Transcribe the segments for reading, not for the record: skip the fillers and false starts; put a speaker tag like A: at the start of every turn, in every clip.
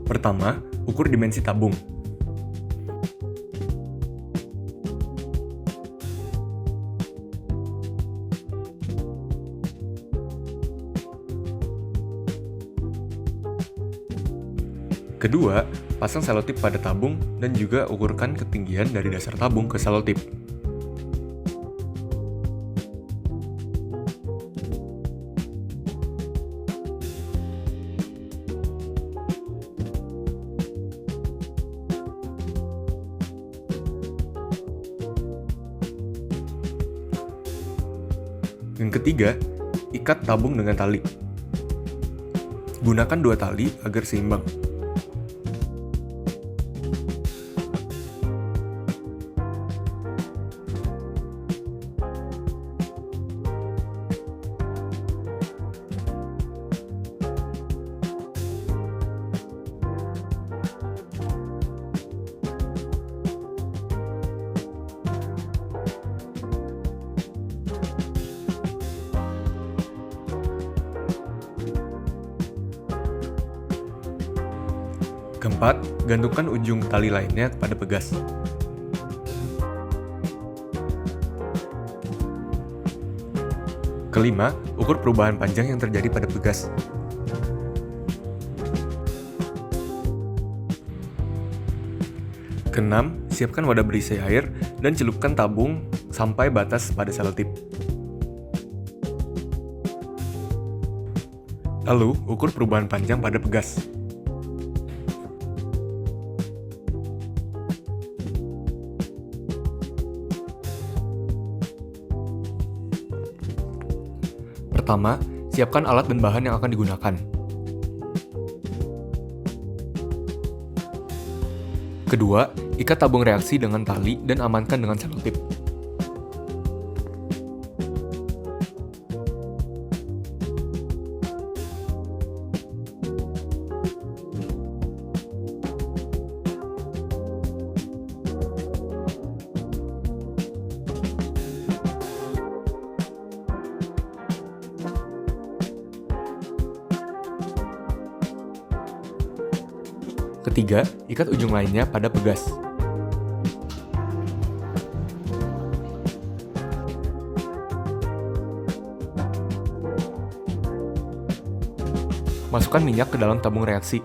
A: Pertama, ukur dimensi tabung. Kedua, pasang selotip pada tabung dan juga ukurkan ketinggian dari dasar tabung ke selotip. Yang ketiga, ikat tabung dengan tali. Gunakan 2 tali agar seimbang. Keempat, gantungkan ujung tali lainnya pada pegas. Kelima, ukur perubahan panjang yang terjadi pada pegas. Keenam, siapkan wadah berisi air dan celupkan tabung sampai batas pada selotip. Lalu, ukur perubahan panjang pada pegas. Pertama, siapkan alat dan bahan yang akan digunakan. Kedua, ikat tabung reaksi dengan tali dan amankan dengan selotip. Ketiga, ikat ujung lainnya pada pegas. Masukkan minyak ke dalam tabung reaksi.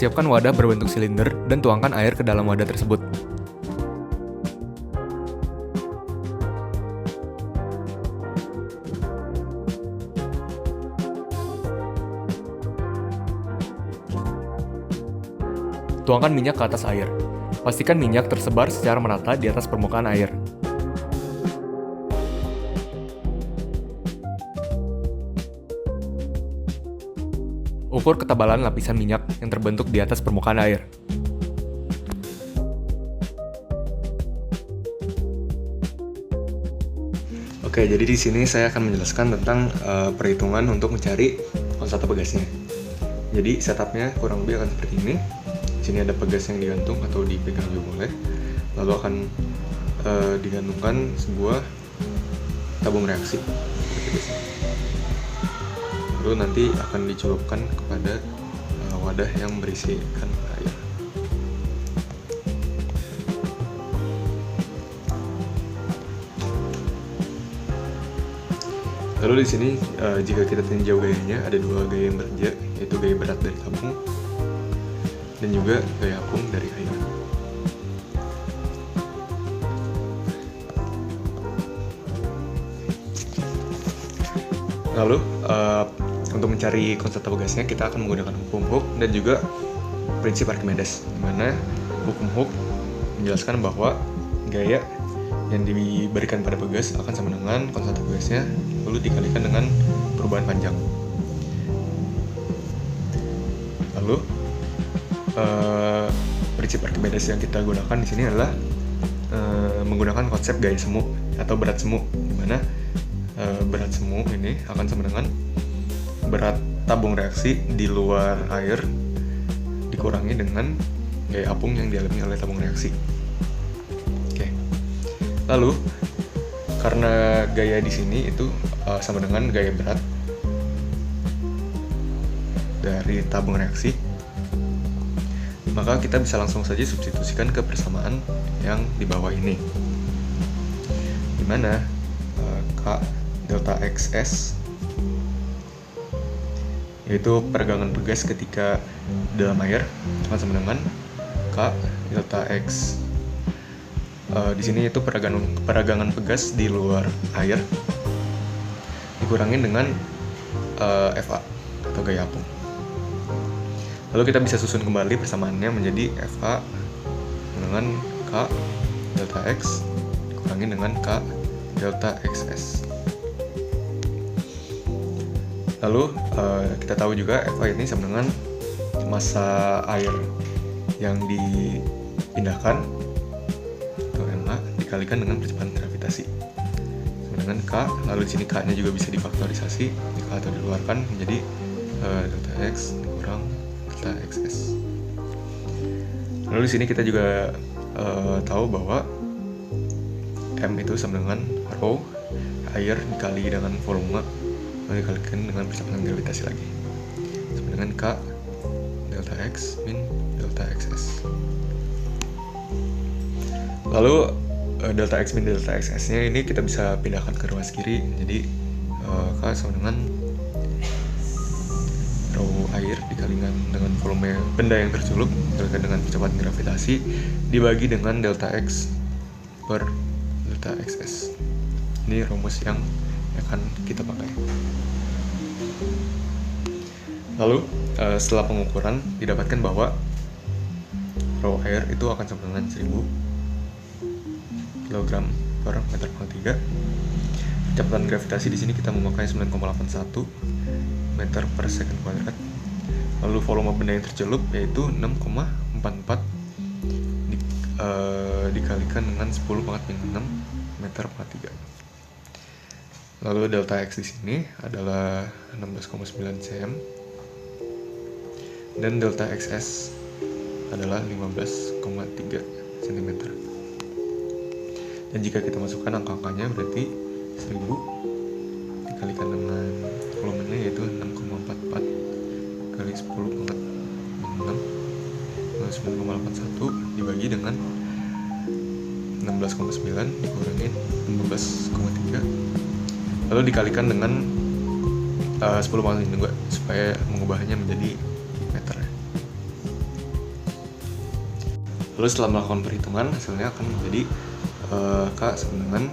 A: Siapkan wadah berbentuk silinder dan tuangkan air ke dalam wadah tersebut. Tuangkan minyak ke atas air. Pastikan minyak tersebar secara merata di atas permukaan air. Ukur ketebalan lapisan minyak yang terbentuk di atas permukaan air. Oke, jadi di sini saya akan menjelaskan tentang perhitungan untuk mencari konstan pegasnya. Jadi setupnya kurang lebih akan seperti ini. Di sini ada pegas yang digantung atau dipegang juga boleh. Lalu akan digantungkan sebuah tabung reaksi. Lalu nanti akan dicelupkan kepada wadah yang berisikan air. Lalu di sini jika kita tinjau gayanya, ada 2 gaya yang bekerja, yaitu gaya berat dari tabung dan juga gaya apung dari air. Lalu untuk mencari konstan pegasnya kita akan menggunakan hukum Hooke dan juga prinsip Archimedes, di mana hukum Hooke menjelaskan bahwa gaya yang diberikan pada pegas akan sama dengan konstan pegasnya lalu dikalikan dengan perubahan panjang. Lalu prinsip Archimedes yang kita gunakan di sini adalah menggunakan konsep gaya semu atau berat semu, di mana berat semu ini akan sama dengan berat tabung reaksi di luar air dikurangi dengan gaya apung yang dialami oleh tabung reaksi. Oke. Lalu karena gaya di sini itu sama dengan gaya berat dari tabung reaksi, maka kita bisa langsung saja substitusikan ke persamaan yang di bawah ini, di mana K delta XS yaitu peragangan pegas ketika dalam air akan sama dengan K delta X. Di sini itu peragangan pegas di luar air dikurangin dengan FA atau gaya apung. Lalu kita bisa susun kembali persamaannya menjadi FA dengan K delta X dikurangi dengan K delta XS. Lalu kita tahu juga FA ini sama dengan massa air yang dipindahkan atau MA dikalikan dengan percepatan gravitasi sama dengan K. Lalu di sini K-nya juga bisa difaktorisasi atau dikeluarkan menjadi delta X dikurang delta XS. Lalu di sini kita juga tahu bahwa M itu sama dengan rho air dikali dengan volume dikalikan dengan percepatan gravitasi lagi sama dengan K delta X min delta XS. Lalu delta X min delta XS nya ini kita bisa pindahkan ke ruas kiri, jadi K sama dengan rho air dikalikan dengan volume benda yang tercelup dikalikan dengan percepatan gravitasi dibagi dengan delta X per delta XS. Ini rumus yang akan kita pakai. Lalu setelah pengukuran didapatkan bahwa rho air itu akan sama dengan 1000 kg per meter pangkat 3. Percepatan gravitasi di sini kita memakai 9,81 meter per second kuadrat. Lalu volume benda yang tercelup yaitu 6,44 dikalikan dengan 10 pangkat min 6 meter pangkat 3. Lalu delta X di sini adalah 16,9 cm dan delta XS adalah 15,3 cm. Dan jika kita masukkan angka-angkanya berarti 1000 dikalikan dengan volumenya yaitu 6,44 kali 10 pangkat min 6 9,81 dibagi dengan 16,9 dikurangin 15,3 lalu dikalikan dengan 10 pangkat min 2 supaya mengubahnya menjadi meter. Lalu setelah melakukan perhitungan hasilnya akan menjadi K sama dengan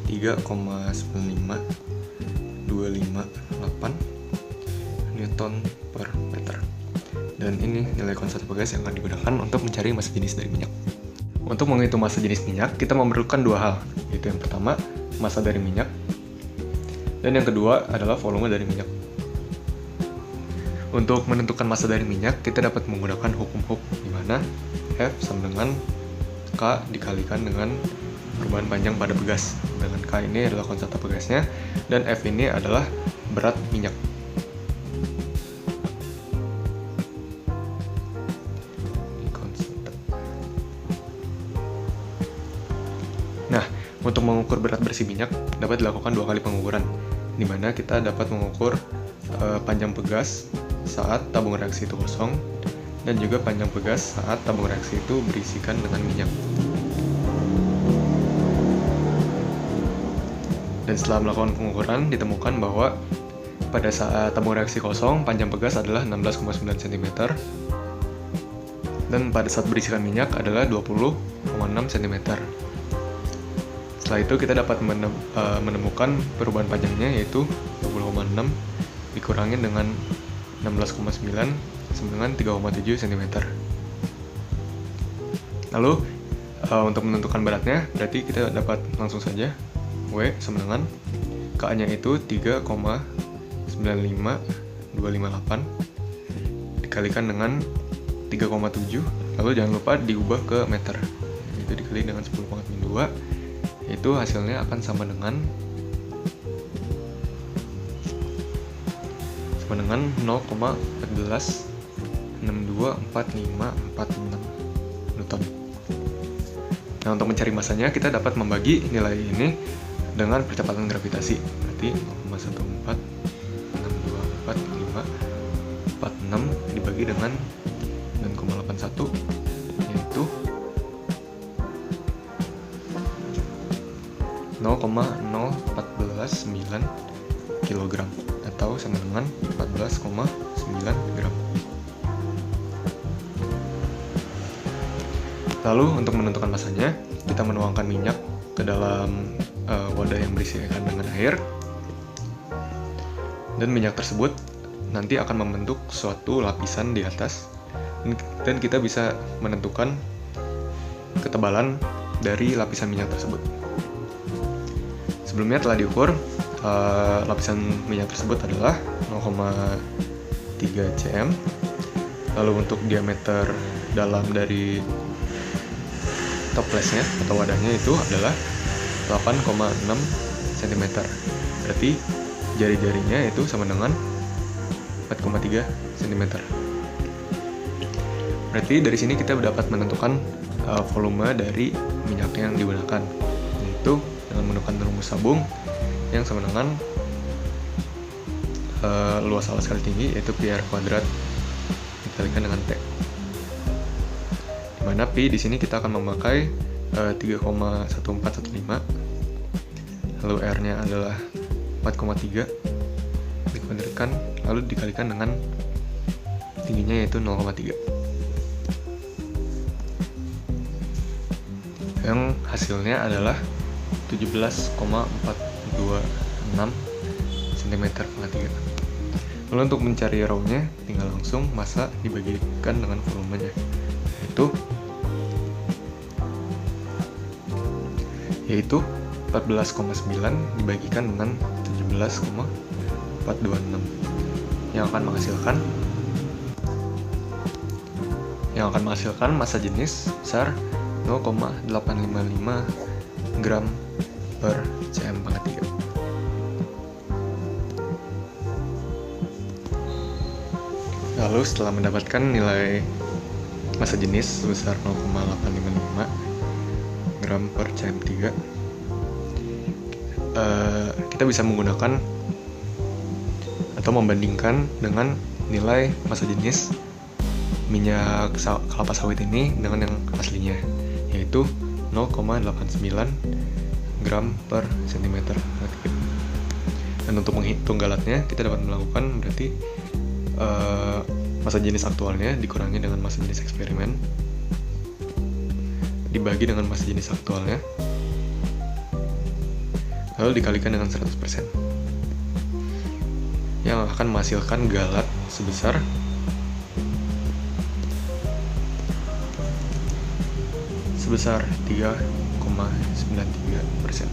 A: 3,95258 Newton per meter. Dan ini nilai konstanta pegas yang akan digunakan untuk mencari massa jenis dari minyak. Untuk menghitung massa jenis minyak, kita memerlukan dua hal, yaitu yang pertama, massa dari minyak, dan yang kedua adalah volume dari minyak. Untuk menentukan massa dari minyak, kita dapat menggunakan hukum Hooke, di mana F sama dengan K dikalikan dengan perubahan panjang pada pegas. Dengan K ini adalah konstanta pegasnya, dan F ini adalah berat minyak. Nah, untuk mengukur berat bersih minyak dapat dilakukan dua kali pengukuran, di mana kita dapat mengukur panjang pegas saat tabung reaksi itu kosong dan juga panjang pegas saat tabung reaksi itu berisikan dengan minyak. Dan setelah melakukan pengukuran ditemukan bahwa pada saat tabung reaksi kosong panjang pegas adalah 16,9 cm dan pada saat berisikan minyak adalah 20,6 cm. Setelah itu kita dapat menemukan perubahan panjangnya yaitu 20,6 dikurangin dengan 16,9 sama dengan 3,7 cm. Lalu untuk menentukan beratnya berarti kita dapat langsung saja W sama dengan K-nya itu 3,95258 dikalikan dengan 3,7 lalu jangan lupa diubah ke meter, itu dikali dengan 10 pangkat min 2, itu hasilnya akan sama dengan sama dengan 0,14624546 Newton. Nah, untuk mencari masanya kita dapat membagi nilai ini dengan percepatan gravitasi. Berarti 0,1462446 dibagi dengan 9,81 yaitu 0,0149 kg atau sama dengan 14,9 gram. Lalu untuk menentukan masanya, kita menuangkan minyak ke dalam wadah yang berisi dengan air, dan minyak tersebut nanti akan membentuk suatu lapisan di atas, dan kita bisa menentukan ketebalan dari lapisan minyak tersebut. Sebelumnya telah diukur, lapisan minyak tersebut adalah 0,3 cm. Lalu untuk diameter dalam dari toplesnya atau wadahnya itu adalah 8,6 cm. Berarti jari-jarinya itu sama dengan 4,3 cm. Berarti dari sini kita dapat menentukan volume dari minyak yang digunakan, yaitu dengan menggunakan rumus sabung yang sama dengan luas alas kali tinggi, yaitu pi r kuadrat dikalikan dengan T. Dimana pi di sini kita akan memakai 3,1415, lalu r-nya adalah 4,3 dikuadratkan, lalu dikalikan dengan tingginya yaitu 0,3, yang hasilnya adalah 17,426 cm/3. Lalu untuk mencari rho-nya tinggal langsung massa dibagikan dengan volumenya, yaitu 14,9 dibagikan dengan 17,426 yang akan menghasilkan massa jenis sebesar 0,855 gram per cm/3. Lalu setelah mendapatkan nilai massa jenis sebesar 0,855 gram per cm3, kita bisa menggunakan atau membandingkan dengan nilai massa jenis minyak kelapa sawit ini dengan yang aslinya, yaitu 0,89 gram per cm3. Dan untuk menghitung galatnya kita dapat melakukan berarti massa jenis aktualnya dikurangi dengan massa jenis eksperimen dibagi dengan massa jenis aktualnya, lalu dikalikan dengan 100%, yang akan menghasilkan galat sebesar 3,93%.